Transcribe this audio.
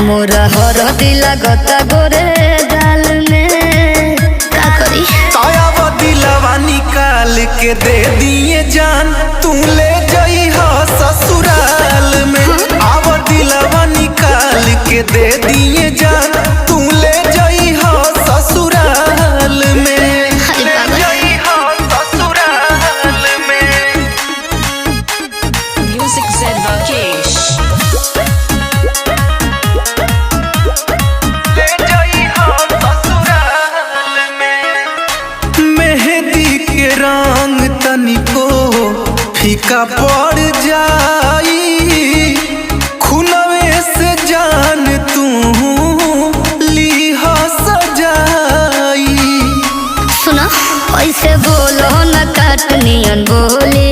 मोरा हरदी लागता गोरे गाल में का करी ताया वो दिलवा निकाल के दे दिए जान तू ले जाई हो ससुराल में। आव दिलवा निकाल के दे दिए जान तू ले जाई हो ससुराल में। अरे बाबा जाई हो ससुराल में। Music Zed Rakesh. ले जाई हो ससुराल में। मेहंदी के रंग तनिको फीका पड़ जाई खुनवे से जान तू लीहा सजाई। सुनो ऐसे बोलो न काटनियन बोली